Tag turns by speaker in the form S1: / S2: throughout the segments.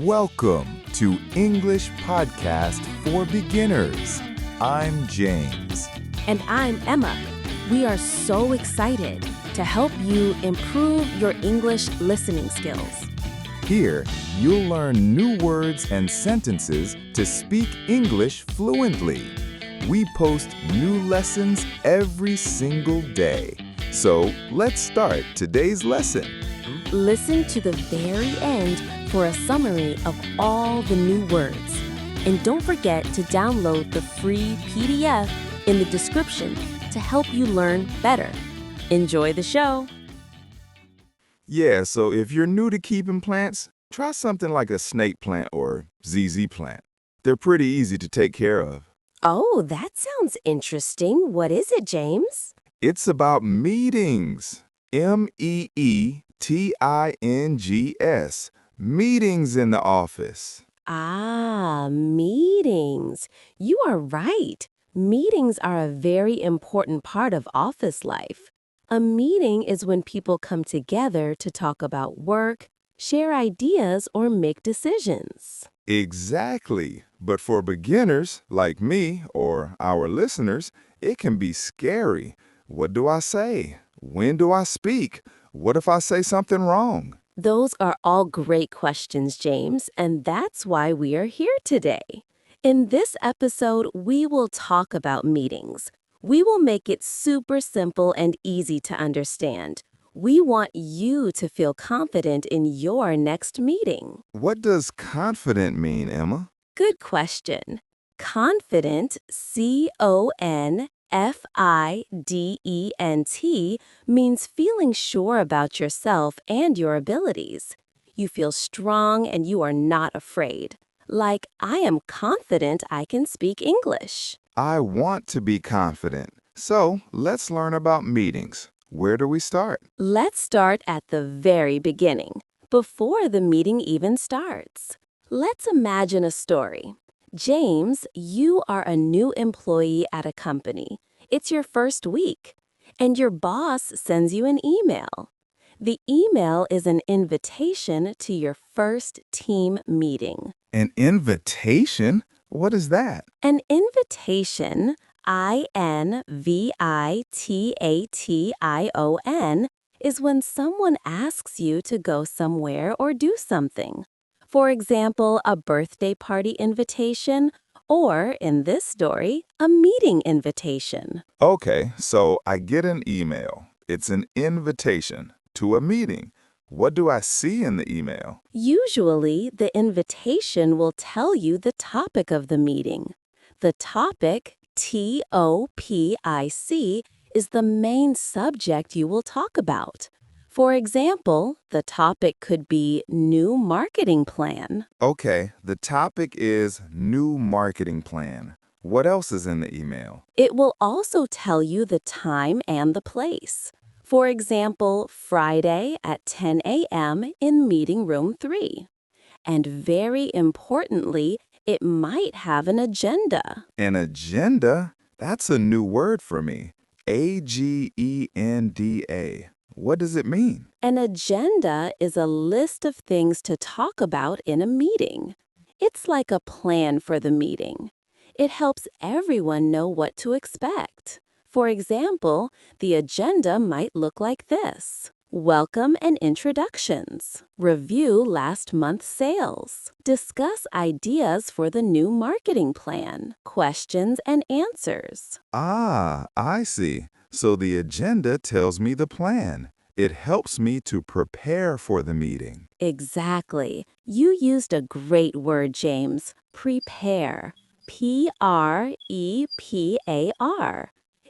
S1: Welcome to English Podcast for Beginners. I'm James.
S2: And I'm Emma. We are so excited to help you improve your English listening skills.
S1: Here, you'll learn new words and sentences to speak English fluently. We post new lessons every single day. So let's start today's lesson.
S2: Listen to the very end for a summary of all the new words. And don't forget to download the free PDF in the description to help you learn better. Enjoy the show.
S1: Yeah, so if you're new to keeping plants, try something like a snake plant or ZZ plant. They're pretty easy to take care of.
S2: Oh, that sounds interesting. What is it, James?
S1: It's about meetings. MEETINGS. Meetings in the office.
S2: Ah, meetings. You are right. Meetings are a very important part of office life. A meeting is when people come together to talk about work, share ideas, or make decisions.
S1: Exactly. But for beginners like me or our listeners, it can be scary. What do I say? When do I speak? What if I say something wrong?
S2: Those are all great questions, James, and that's why we are here today. In this episode, we will talk about meetings. We will make it super simple and easy to understand. We want you to feel confident in your next meeting.
S1: What does confident mean, Emma?
S2: Good question. Confident, CONFIDENT, means feeling sure about yourself and your abilities. You feel strong and you are not afraid. Like, I am confident I can speak English.
S1: I want to be confident. So let's learn about meetings. Where do we start?
S2: Let's start at the very beginning, before the meeting even starts. Let's imagine a story. James, you are a new employee at a company. It's your first week, and your boss sends you an email. The email is an invitation to your first team meeting.
S1: An invitation? What is that?
S2: An invitation, INVITATION, is when someone asks you to go somewhere or do something. For example, a birthday party invitation, or, in this story, a meeting invitation.
S1: Okay, so I get an email. It's an invitation to a meeting. What do I see in the email?
S2: Usually, the invitation will tell you the topic of the meeting. The topic, TOPIC, is the main subject you will talk about. For example, the topic could be new marketing plan.
S1: Okay, the topic is new marketing plan. What else is in the email?
S2: It will also tell you the time and the place. For example, Friday at 10 a.m. in meeting room 3. And very importantly, it might have an agenda.
S1: An agenda? That's a new word for me. AGENDA. What does it mean?
S2: An agenda is a list of things to talk about in a meeting. It's like a plan for the meeting. It helps everyone know what to expect. For example, the agenda might look like this. Welcome and introductions. Review last month's sales. Discuss ideas for the new marketing plan. Questions and answers.
S1: Ah, I see. So the agenda tells me the plan. It helps me to prepare for the meeting.
S2: Exactly. You used a great word, James. Prepare. PREPAR.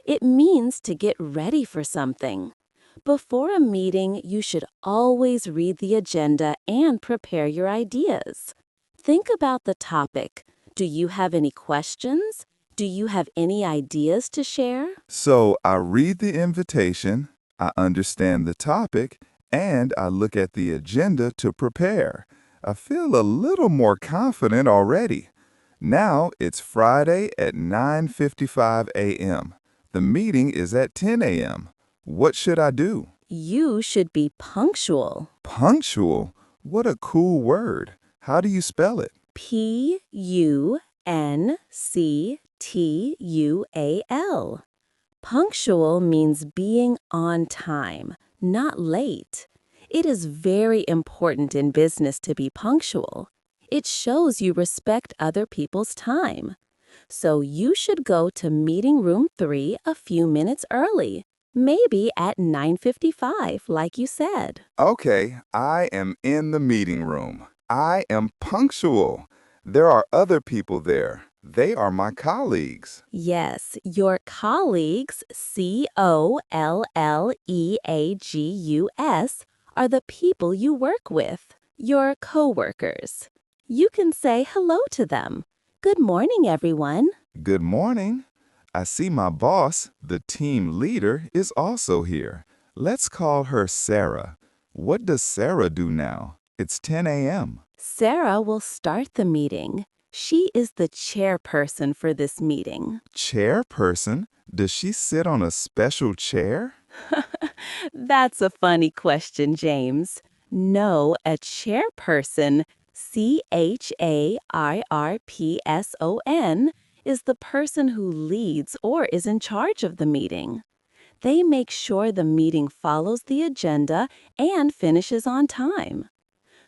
S2: It means to get ready for something. Before a meeting, you should always read the agenda and prepare your ideas. Think about the topic. Do you have any questions? Do you have any ideas to share?
S1: So I read the invitation, I understand the topic, and I look at the agenda to prepare. I feel a little more confident already. Now it's Friday at 9:55 a.m. The meeting is at 10 a.m. What should I do?
S2: You should be punctual.
S1: Punctual? What a cool word. How do you spell it?
S2: Punctual. Punctual means being on time, not late. It is very important in business to be punctual. It shows you respect other people's time. So you should go to meeting room 3 a few minutes early, maybe at 9:55, like you said.
S1: Okay, I am in the meeting room. I am punctual. There are other people there. They are my colleagues.
S2: Yes, your colleagues, colleagus, are the people you work with, your coworkers. You can say hello to them. Good morning, everyone.
S1: Good morning. I see my boss, the team leader, is also here. Let's call her Sarah. What does Sarah do now? It's 10 a.m.
S2: Sarah will start the meeting. She is the chairperson for this meeting.
S1: Chairperson? Does she sit on a special chair?
S2: That's a funny question, James. No, a chairperson, chairperson, is the person who leads or is in charge of the meeting. They make sure the meeting follows the agenda and finishes on time.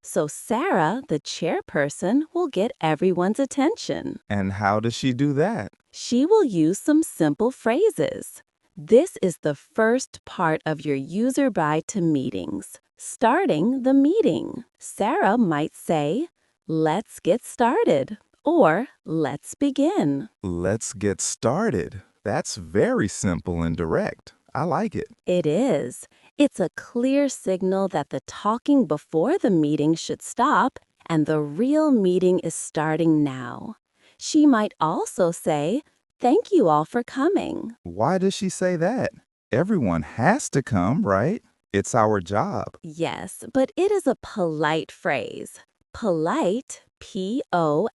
S2: So Sarah, the chairperson, will get everyone's attention.
S1: And how does she do that?
S2: She will use some simple phrases. This is the first part of your user guide to meetings, starting the meeting. Sarah might say, "Let's get started," or "Let's begin."
S1: Let's get started. That's very simple and direct. I like it.
S2: It is. It's a clear signal that the talking before the meeting should stop and the real meeting is starting now. She might also say, "Thank you all for coming."
S1: Why does she say that? Everyone has to come, right? It's our job.
S2: Yes, but it is a polite phrase. Polite, Polite,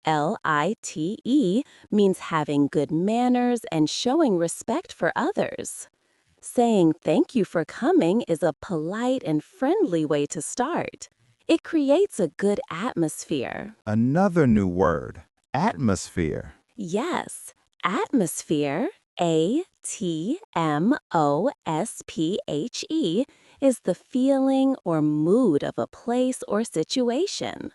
S2: means having good manners and showing respect for others. Saying thank you for coming is a polite and friendly way to start. It creates a good atmosphere.
S1: Another new word, atmosphere.
S2: Yes, atmosphere, Atmosphe, is the feeling or mood of a place or situation.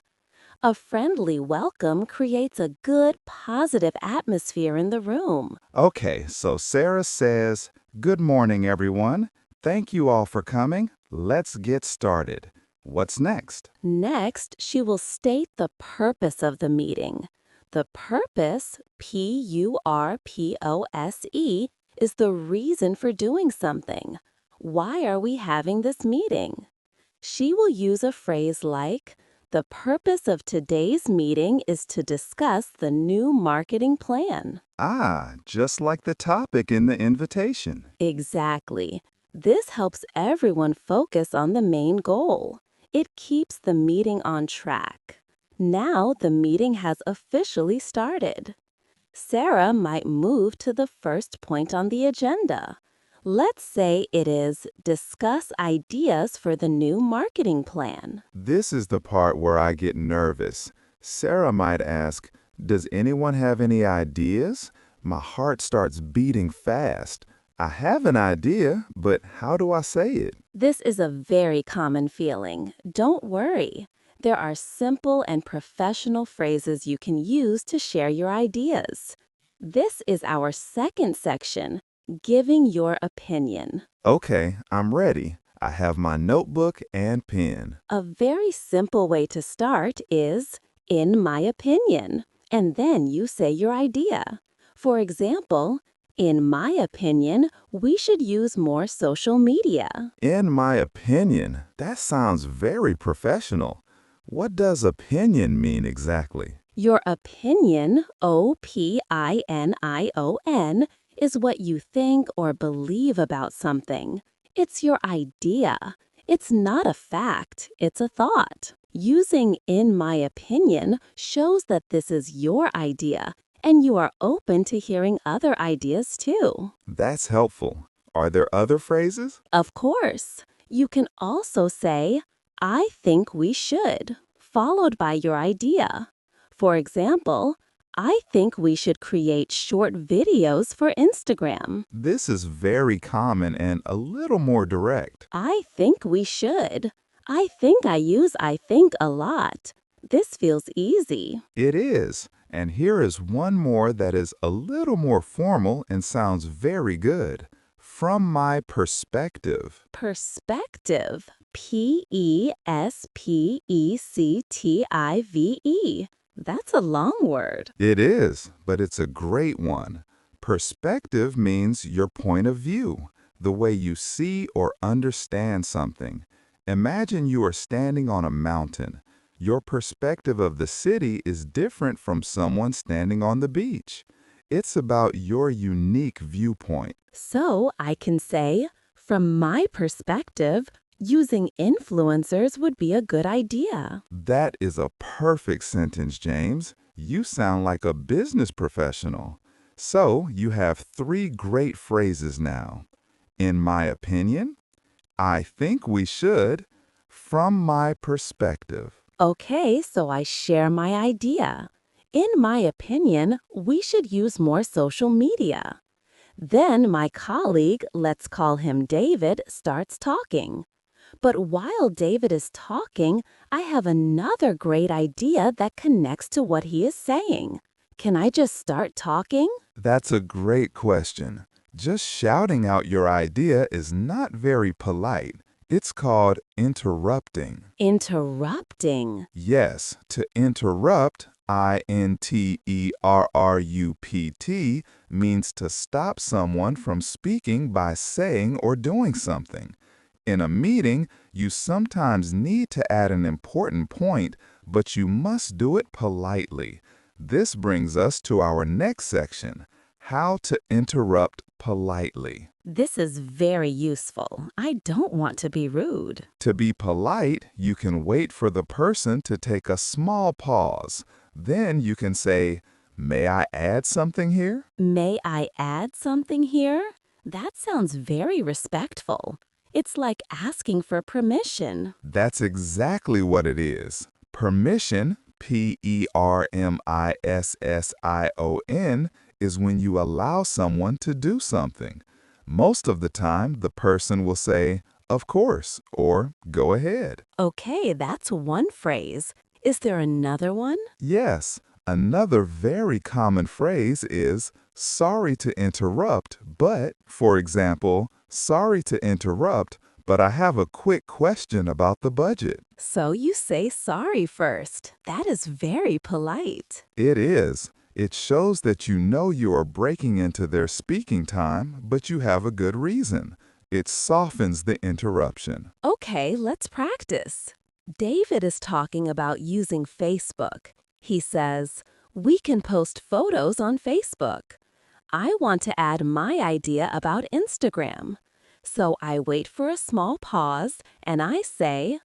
S2: A friendly welcome creates a good, positive atmosphere in the room.
S1: Okay, so Sarah says, "Good morning, everyone. Thank you all for coming. Let's get started." What's next?
S2: Next, she will state the purpose of the meeting. The purpose, Purpose, is the reason for doing something. Why are we having this meeting? She will use a phrase like, "The purpose of today's meeting is to discuss the new marketing plan."
S1: Ah, just like the topic in the invitation.
S2: Exactly. This helps everyone focus on the main goal. It keeps the meeting on track. Now the meeting has officially started. Sarah might move to the first point on the agenda. Let's say it is discuss ideas for the new marketing plan.
S1: This is the part where I get nervous. Sarah might ask, "Does anyone have any ideas?" My heart starts beating fast. I have an idea, but how do I say it?
S2: This is a very common feeling. Don't worry. There are simple and professional phrases you can use to share your ideas. This is our second section, giving your opinion.
S1: Okay, I'm ready. I have my notebook and pen.
S2: A very simple way to start is, "In my opinion," and then you say your idea. For example, "In my opinion, we should use more social media."
S1: In my opinion, that sounds very professional. What does opinion mean exactly?
S2: Your opinion, Opinion, is what you think or believe about something. It's your idea. It's not a fact, it's a thought. Using "in my opinion" shows that this is your idea, and you are open to hearing other ideas too.
S1: That's helpful. Are there other phrases?
S2: Of course, you can also say, "I think we should," followed by your idea. For example, I think we should create short videos for Instagram.
S1: This is very common and a little more direct.
S2: I think we should. I think I use I think a lot. This feels easy.
S1: It is. And here is one more that is a little more formal and sounds very good. From my perspective.
S2: Perspective. P-E-S-P-E-C-T-I-V-E. That's a long word.
S1: It is, but it's a great one. Perspective means your point of view, the way you see or understand something. Imagine you are standing on a mountain. Your perspective of the city is different from someone standing on the beach. It's about your unique viewpoint.
S2: So I can say, from my perspective, using influencers would be a good idea.
S1: That is a perfect sentence, James. You sound like a business professional. So you have 3 great phrases now. In my opinion, I think we should, from my perspective.
S2: Okay, so I share my idea. In my opinion, we should use more social media. Then my colleague, let's call him David, starts talking. But while David is talking, I have another great idea that connects to what he is saying. Can I just start talking?
S1: That's a great question. Just shouting out your idea is not very polite. It's called interrupting.
S2: Interrupting.
S1: Yes, to interrupt, interrupt, means to stop someone from speaking by saying or doing something. In a meeting, you sometimes need to add an important point, but you must do it politely. This brings us to our next section, how to interrupt politely.
S2: This is very useful. I don't want to be rude.
S1: To be polite, you can wait for the person to take a small pause. Then you can say, "May I add something here?"
S2: May I add something here? That sounds very respectful. It's like asking for permission.
S1: That's exactly what it is. Permission, Permission, is when you allow someone to do something. Most of the time, the person will say, "Of course," or "Go ahead."
S2: Okay, that's one phrase. Is there another one?
S1: Yes, another very common phrase is, "Sorry to interrupt, but," for example, "Sorry to interrupt, but I have a quick question about the budget."
S2: So you say sorry first. That is very polite.
S1: It is. It shows that you know you are breaking into their speaking time, but you have a good reason. It softens the interruption.
S2: Okay, let's practice. David is talking about using Facebook. He says, we can post photos on Facebook. I want to add my idea about Instagram. So I wait for a small pause and I say,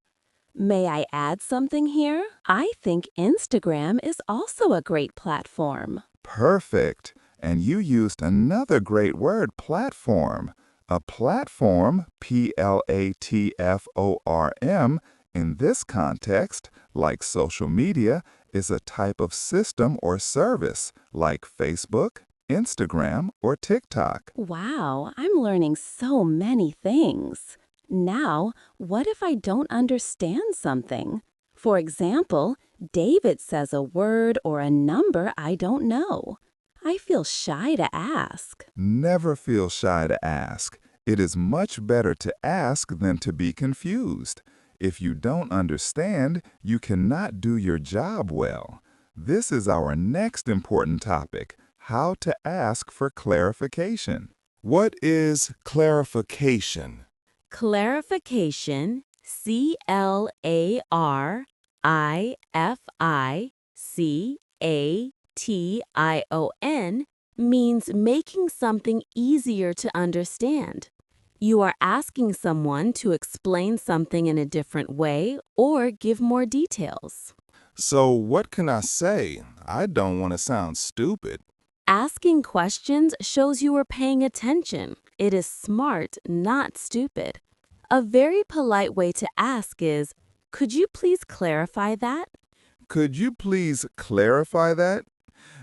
S2: may I add something here? I think Instagram is also a great platform.
S1: Perfect. And you used another great word, platform. A platform, Platform, in this context, like social media, is a type of system or service, like Facebook, Instagram, or TikTok.
S2: Wow, I'm learning so many things. Now, what if I don't understand something? For example, David says a word or a number I don't know. I feel shy to ask.
S1: Never feel shy to ask. It is much better to ask than to be confused. If you don't understand, you cannot do your job well. This is our next important topic, how to ask for clarification. What is clarification?
S2: Clarification, CLARIFICATION, means making something easier to understand. You are asking someone to explain something in a different way or give more details.
S1: So what can I say? I don't want to sound stupid.
S2: Asking questions shows you are paying attention. It is smart, not stupid. A very polite way to ask is, could you please clarify that?
S1: Could you please clarify that?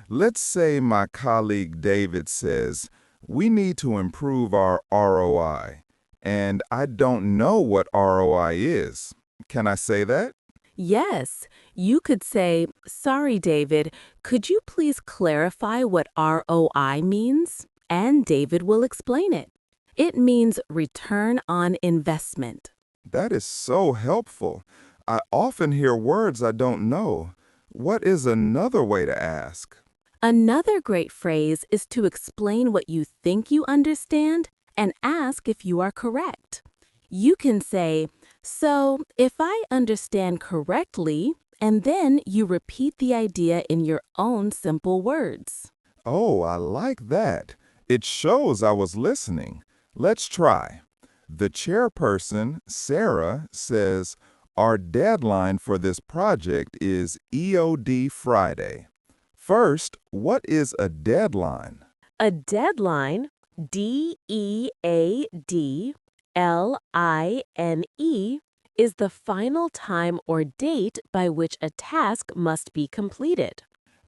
S1: Let's say my colleague David says, we need to improve our ROI, and I don't know what ROI is. Can I say that?
S2: Yes, you could say, "Sorry, David, could you please clarify what ROI means?" And David will explain it. It means return on investment.
S1: That is so helpful. I often hear words I don't know. What is another way to ask?
S2: Another great phrase is to explain what you think you understand and ask if you are correct. You can say, "So, if I understand correctly," and then you repeat the idea in your own simple words.
S1: Oh, I like that. It shows I was listening. Let's try. The chairperson, Sarah, says, our deadline for this project is EOD Friday. First, what is a deadline?
S2: A deadline, DEADLINE, is the final time or date by which a task must be completed.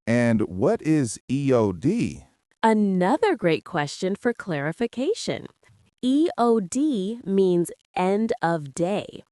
S1: And what is EOD?
S2: Another great question for clarification. EOD means end of day.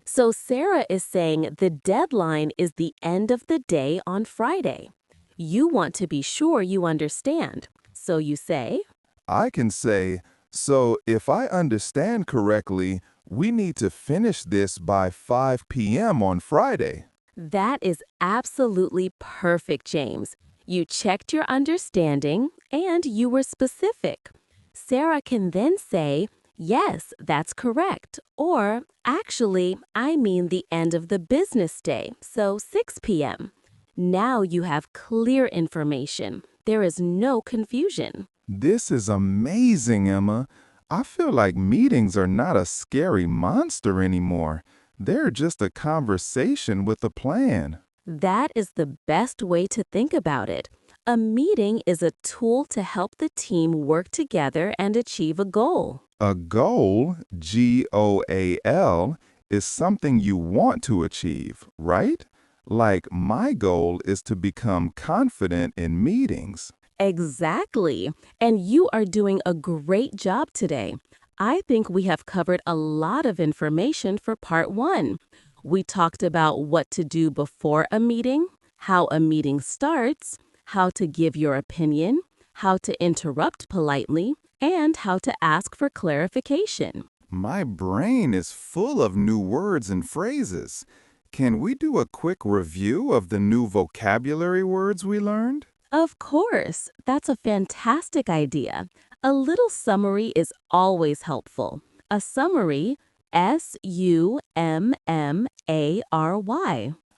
S2: So Sarah is saying the deadline is the end of the day on Friday. You want to be sure you understand. So you say,
S1: I can say, so if I understand correctly, we need to finish this by 5 p.m. on Friday.
S2: "That is absolutely perfect, James. You checked your understanding and you were specific." Sarah can then say, "Yes, that's correct," or "Actually, I mean the end of the business day, so 6 p.m." Now you have clear information. There is no confusion.
S1: This is amazing, Emma. I feel like meetings are not a scary monster anymore. They're just a conversation with a plan.
S2: That is the best way to think about it. A meeting is a tool to help the team work together and achieve a goal.
S1: A goal, GOAL, is something you want to achieve, right? Like my goal is to become confident in meetings.
S2: Exactly. And you are doing a great job today. I think we have covered a lot of information for part one. We talked about what to do before a meeting, how a meeting starts, how to give your opinion, how to interrupt politely, and how to ask for clarification.
S1: My brain is full of new words and phrases. Can we do a quick review of the new vocabulary words we learned?
S2: Of course, that's a fantastic idea. A little summary is always helpful. A summary, SUMMARY.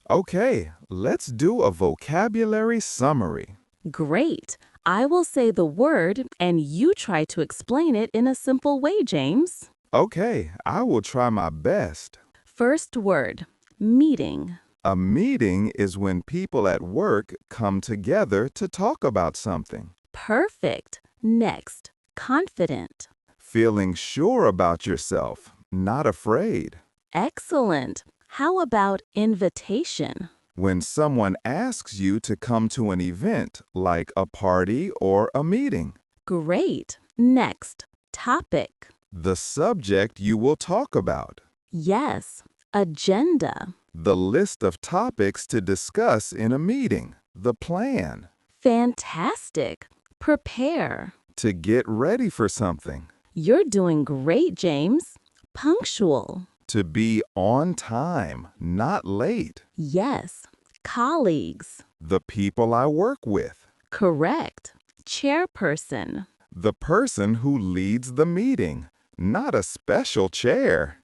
S1: Okay, let's do a vocabulary summary.
S2: Great. I will say the word and you try to explain it in a simple way, James.
S1: Okay, I will try my best.
S2: First word, meeting.
S1: A meeting is when people at work come together to talk about something.
S2: Perfect. Next, confident.
S1: Feeling sure about yourself, not afraid.
S2: Excellent. How about invitation?
S1: When someone asks you to come to an event, like a party or a meeting.
S2: Great. Next, topic.
S1: The subject you will talk about.
S2: Yes, agenda.
S1: The list of topics to discuss in a meeting. The plan.
S2: Fantastic. Prepare.
S1: To get ready for something.
S2: You're doing great, James. Punctual.
S1: To be on time, not late.
S2: Yes. Colleagues.
S1: The people I work with.
S2: Correct. Chairperson.
S1: The person who leads the meeting, not a special chair.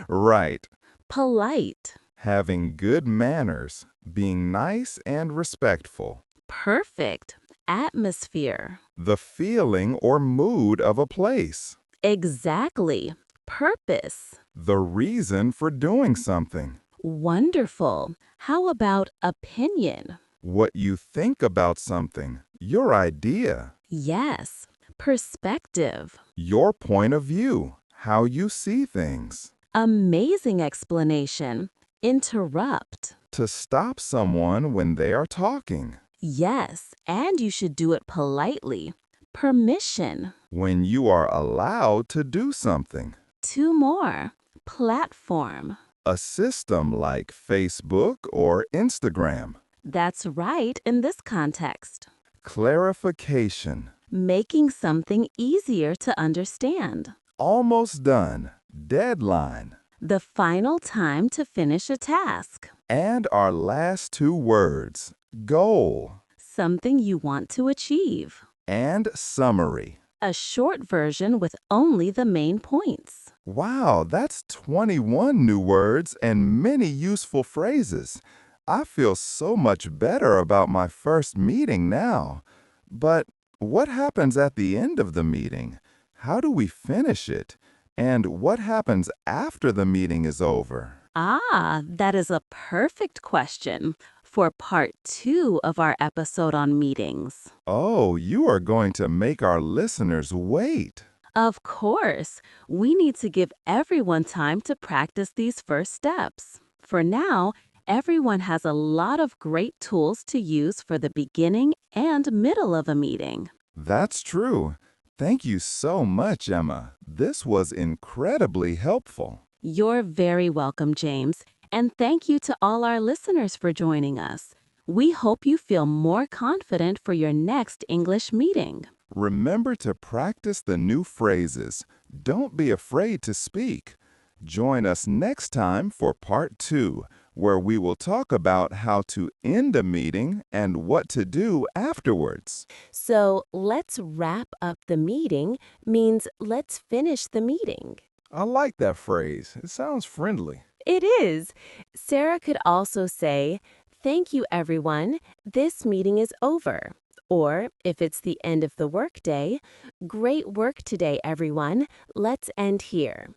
S1: Right.
S2: Polite.
S1: Having good manners, being nice and respectful.
S2: Perfect. Atmosphere.
S1: The feeling or mood of a place.
S2: Exactly. Purpose.
S1: The reason for doing something.
S2: Wonderful. How about opinion?
S1: What you think about something. Your idea.
S2: Yes. Perspective.
S1: Your point of view. How you see things.
S2: Amazing explanation. Interrupt.
S1: To stop someone when they are talking.
S2: Yes, and you should do it politely. Permission.
S1: When you are allowed to do something.
S2: Two more. Platform.
S1: A system like Facebook or Instagram.
S2: That's right in this context.
S1: Clarification.
S2: Making something easier to understand.
S1: Almost done. Deadline.
S2: The final time to finish a task.
S1: And our last two words. Goal.
S2: Something you want to achieve.
S1: And summary.
S2: A short version with only the main points.
S1: Wow, that's 21 new words and many useful phrases. I feel so much better about my first meeting now. But what happens at the end of the meeting? How do we finish it? And what happens after the meeting is over?
S2: Ah, that is a perfect question for part 2 of our episode on meetings.
S1: Oh, you are going to make our listeners wait.
S2: Of course, we need to give everyone time to practice these first steps. For now, everyone has a lot of great tools to use for the beginning and middle of a meeting.
S1: That's true. Thank you so much, Emma. This was incredibly helpful.
S2: You're very welcome, James, and thank you to all our listeners for joining us. We hope you feel more confident for your next English meeting.
S1: Remember to practice the new phrases. Don't be afraid to speak. Join us next time for part 2, where we will talk about how to end a meeting and what to do afterwards.
S2: So, let's wrap up the meeting means let's finish the meeting.
S3: I like that phrase. It sounds friendly.
S2: It is. Sarah could also say, "Thank you, everyone. This meeting is over." Or, if it's the end of the workday, "Great work today, everyone. Let's end here."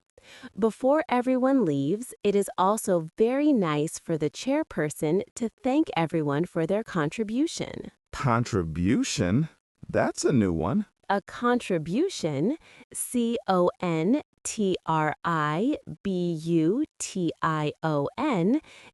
S2: Before everyone leaves, it is also very nice for the chairperson to thank everyone for their contribution.
S3: Contribution? That's a new one.
S2: A contribution, contribution,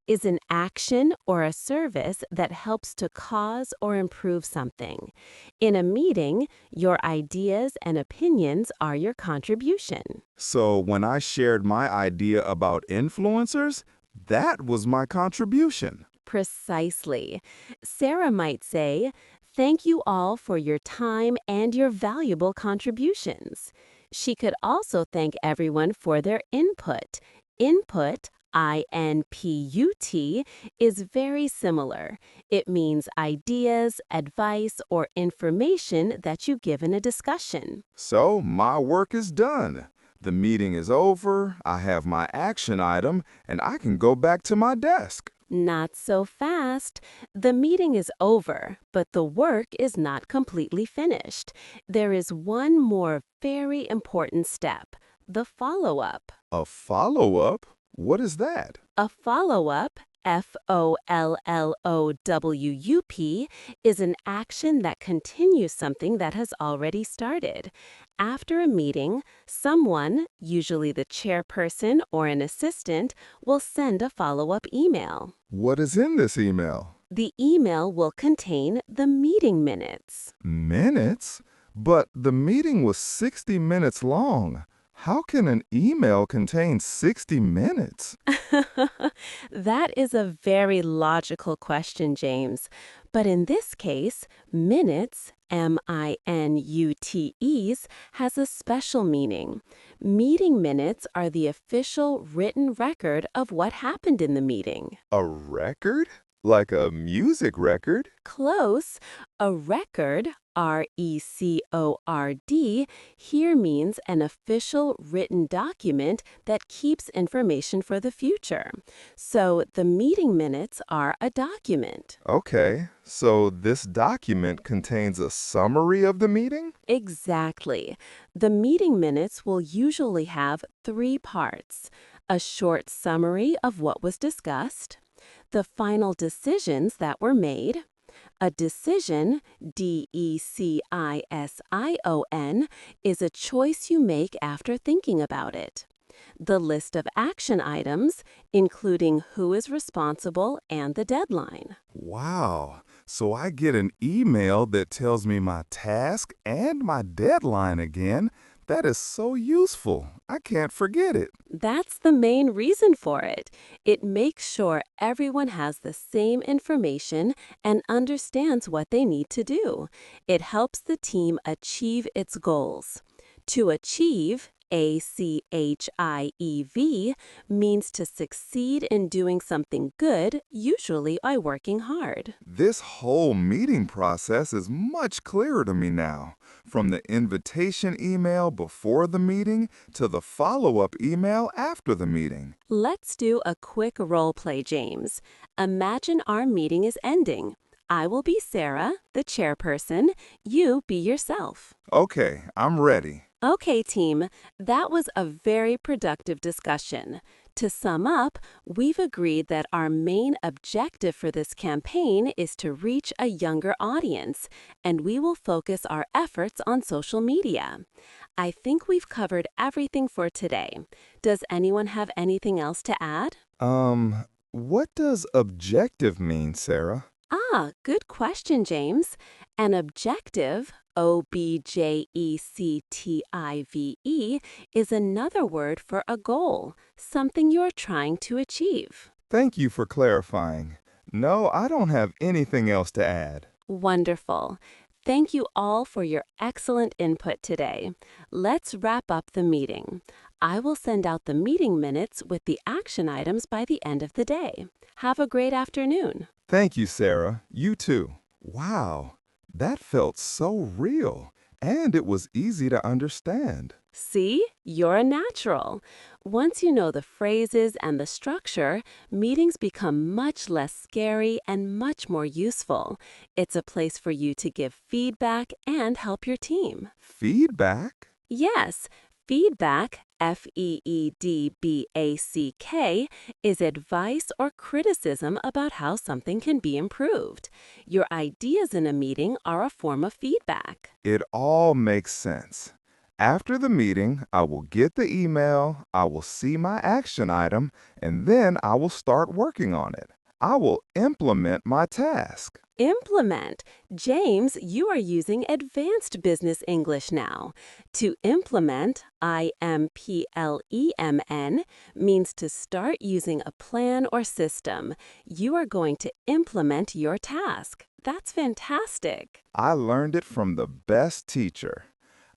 S2: is an action or a service that helps to cause or improve something. In a meeting, your ideas and opinions are your contribution.
S3: So when I shared my idea about influencers, that was my contribution.
S2: Precisely. Sarah might say, "Thank you all for your time and your valuable contributions." She could also thank everyone for their input. Input, INPUT, is very similar. It means ideas, advice, or information that you give in a discussion.
S3: So my work is done. The meeting is over, I have my action item, and I can go back to my desk.
S2: Not so fast. The meeting is over, but the work is not completely finished. There is one more very important step, the follow-up.
S3: A follow-up? What is that?
S2: A follow-up, FOLLOWUP, is an action that continues something that has already started. After a meeting, someone, usually the chairperson or an assistant, will send a follow-up email.
S3: What is in this email?
S2: The email will contain the meeting minutes.
S3: Minutes? But the meeting was 60 minutes long. How can an email contain 60 minutes?
S2: That is a very logical question, James. But in this case, minutes, MINUTES, has a special meaning. Meeting minutes are the official written record of what happened in the meeting.
S3: A record? Like a music record?
S2: Close. A record, RECORD, here means an official written document that keeps information for the future. So the meeting minutes are a document.
S3: Okay, so this document contains a summary of the meeting?
S2: Exactly. The meeting minutes will usually have 3 parts: a short summary of what was discussed, the final decisions that were made. A decision, DECISION, is a choice you make after thinking about it. The list of action items, including who is responsible and the deadline.
S3: Wow. So I get an email that tells me my task and my deadline again. That is so useful. I can't forget it.
S2: That's the main reason for it. It makes sure everyone has the same information and understands what they need to do. It helps the team achieve its goals. To achieve, ACHIEV, means to succeed in doing something good, usually by working hard.
S3: This whole meeting process is much clearer to me now. From the invitation email before the meeting to the follow-up email after the meeting.
S2: Let's do a quick role play, James. Imagine our meeting is ending. I will be Sarah, the chairperson. You be yourself.
S3: Okay, I'm ready.
S2: Okay, team, that was a very productive discussion. To sum up, we've agreed that our main objective for this campaign is to reach a younger audience, and we will focus our efforts on social media. I think we've covered everything for today. Does anyone have anything else to add?
S3: What does objective mean, Sarah?
S2: Good question, James. An objective, objective, is another word for a goal, something you're trying to achieve.
S3: Thank you for clarifying. No, I don't have anything else to add.
S2: Wonderful. Thank you all for your excellent input today. Let's wrap up the meeting. I will send out the meeting minutes with the action items by the end of the day. Have a great afternoon.
S3: Thank you, Sarah. You too. Wow, that felt so real, and it was easy to understand.
S2: See, you're a natural. Once you know the phrases and the structure, meetings become much less scary and much more useful. It's a place for you to give feedback and help your team.
S3: Feedback?
S2: Yes, feedback, FEEDBACK, is advice or criticism about how something can be improved. Your ideas in a meeting are a form of feedback.
S3: It all makes sense. After the meeting, I will get the email, I will see my action item, and then I will start working on it. I will implement my task.
S2: Implement. James, you are using advanced business English now. To implement, IMPLEMN, means to start using a plan or system. You are going to implement your task. That's fantastic.
S3: I learned it from the best teacher.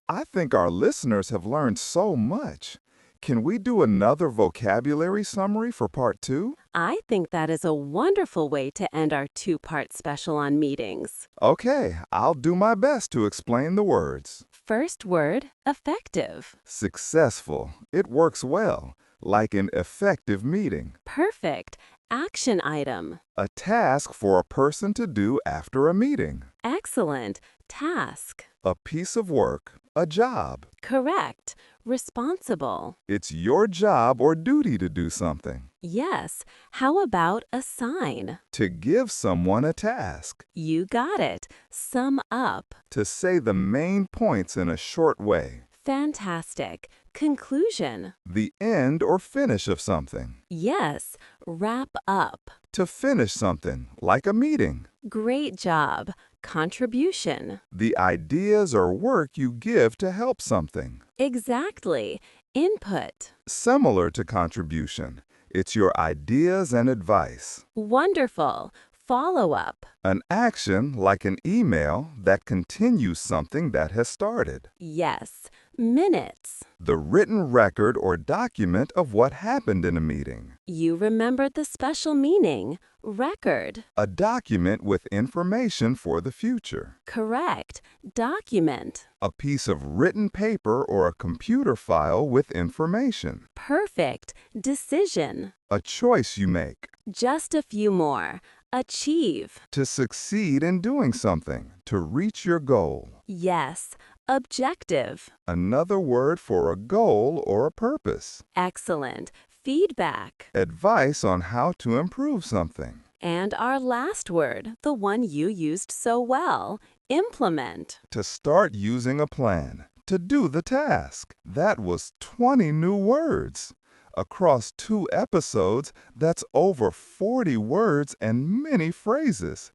S3: I think our listeners have learned so much. Can we do another vocabulary summary for part 2?
S2: I think that is a wonderful way to end our two-part special on meetings.
S3: Okay, I'll do my best to explain the words.
S2: First word, effective.
S3: Successful. It works well, like an effective meeting.
S2: Perfect. Action item.
S3: A task for a person to do after a meeting.
S2: Excellent. Task.
S3: A piece of work, a job.
S2: Correct. Responsible.
S3: It's your job or duty to do something.
S2: Yes. How about assign?
S3: To give someone a task.
S2: You got it. Sum up.
S3: To say the main points in a short way.
S2: Fantastic. Conclusion.
S3: The end or finish of something.
S2: Yes. Wrap up.
S3: To finish something, like a meeting.
S2: Great job. Contribution.
S3: The ideas or work you give to help something.
S2: Exactly. Input.
S3: Similar to contribution. It's your ideas and advice.
S2: Wonderful. Follow-up.
S3: An action, like an email, that continues something that has started.
S2: Yes. Minutes.
S3: The written record or document of what happened in a meeting.
S2: You remembered the special meaning. Record.
S3: A document with information for the future.
S2: Correct. Document.
S3: A piece of written paper or a computer file with information.
S2: Perfect. Decision.
S3: A choice you make.
S2: Just a few more. Achieve.
S3: To succeed in doing something. To reach your goal.
S2: Yes. Objective.
S3: Another word for a goal or a purpose.
S2: Excellent. Feedback.
S3: Advice on how to improve something.
S2: And our last word, the one you used so well, implement.
S3: To start using a plan. to do the task. That was 20 new words. Across 2 episodes, that's over 40 words and many phrases.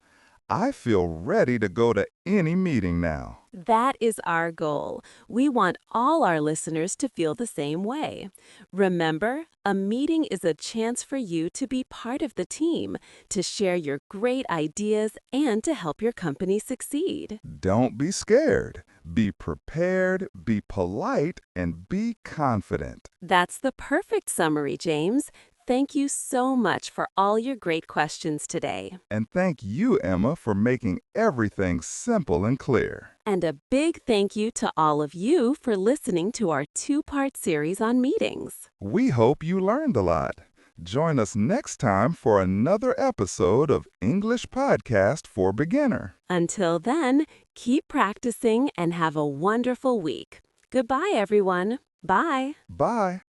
S3: I feel ready to go to any meeting now.
S2: That is our goal. We want all our listeners to feel the same way. Remember, a meeting is a chance for you to be part of the team, to share your great ideas, and to help your company succeed.
S3: Don't be scared. Be prepared, be polite, and be confident.
S2: That's the perfect summary, James. Thank you so much for all your great questions today.
S3: And thank you, Emma, for making everything simple and clear.
S2: And a big thank you to all of you for listening to our 2-part series on meetings.
S3: We hope you learned a lot. Join us next time for another episode of English Podcast for Beginner.
S2: Until then, keep practicing and have a wonderful week. Goodbye, everyone. Bye.
S3: Bye.